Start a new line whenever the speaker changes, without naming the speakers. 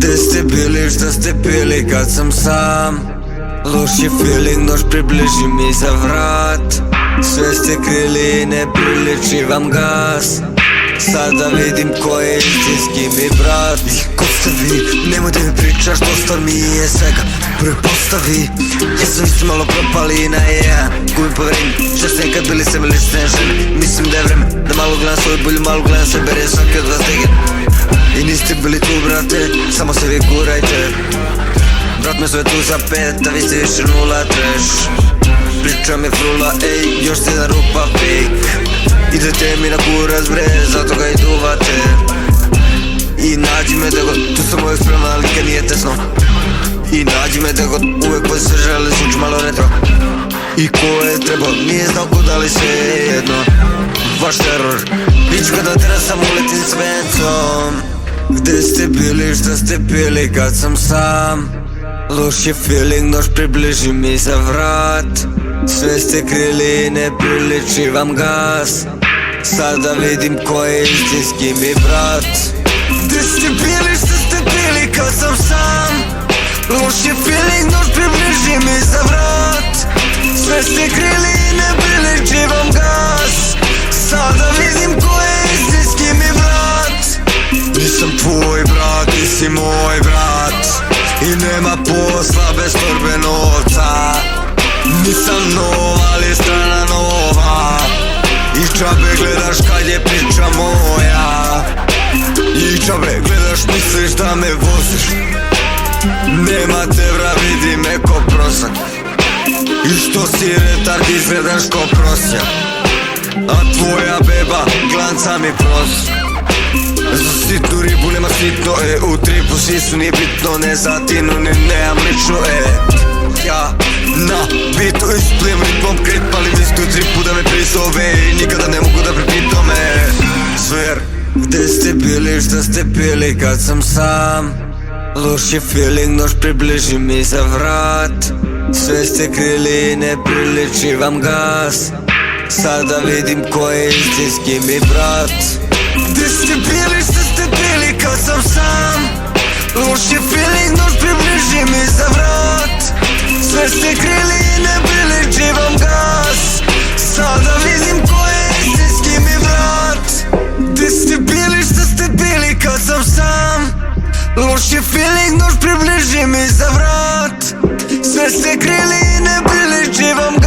Gde ste bili, šta ste pili kad sam sam? Loš je feeling, noć približi mi za vrat. Sve ste krili i ne priliči vam gas. Sada vidim ko je istinski mi brat. Ko ste vi, nemoj da mi pričaš, dosta mi je svega prepostavi. Ja sam isto malo propali na jedan. Gubim poverenje, šta ste nekad bili sebe lične žene. Mislim da je vreme da malo gledam svoju bolju, malo gledam sebe jer je svaki od vas degen. I niste bili tu brate, samo se vi gurajte. Brat me zove tu za pet, a vi ste više nula trash. Priča mi frula, ej, još jedna rupa fake. Idete mi na kurac bre, zato ga i duvate. I nađi me da god, tu sam uvijek spreman, ali kad nije tesno. I nađi me da god, uvijek pod sve žele, zvuči malo retro. I ko je trebao, nije znao ko da li sve je jedno. Vaš teror, biću kada teraz sam uletim s vencom. Gde ste bili, šta ste pili kad sam sam? Loš je feeling, noć približi mi za vrat. Sve ste krili i ne priliči vam gas. Sada vidim ko je istinski mi brat. Gde ste bili, šta ste pili kad sam sam? Loš je feeling, noć približi mi za vrat. Sve ste krili i ne priliči vam gas. Sada vidim ko je istinski mi brat. Nisam tvoj brat, ti si moj brat. I nema posla bez torbe novca. Nisam nov, ali strana nova. I čabe gledaš kad je priča moja. I čabe gledaš, misliš da me voziš. Nema te vra, vidi me ko prosak. I što si retard, izgledaš ko prosjak. A tvoja beba glanca mi pros. Za sitnu ribu nema sitno, u tripu sisu nije bitno. Ne zatinu, ni nemam lično, ja na bitu isplijem ritmom krip, palim istu tripu da me prizove. I nikada ne mogu da prepito me Sver, gde ste bili, šta ste pili kad sam sam? Loš je feeling, noć približi mi za vrat. Sve ste krili i ne priliči vam gas. Sada vidim ko je istinski mi brat. Gde ste bili, šta ste pili kad sam sam? Loš je feeling, noć približi mi za vrat. Sve ste krili i ne priliči vam gas. Sada vidim ko je istinski mi brat. Gde ste bili, šta ste pili kad sam sam? Loš je feeling, noć približi mi za vrat. Sve ste krili i ne priliči vam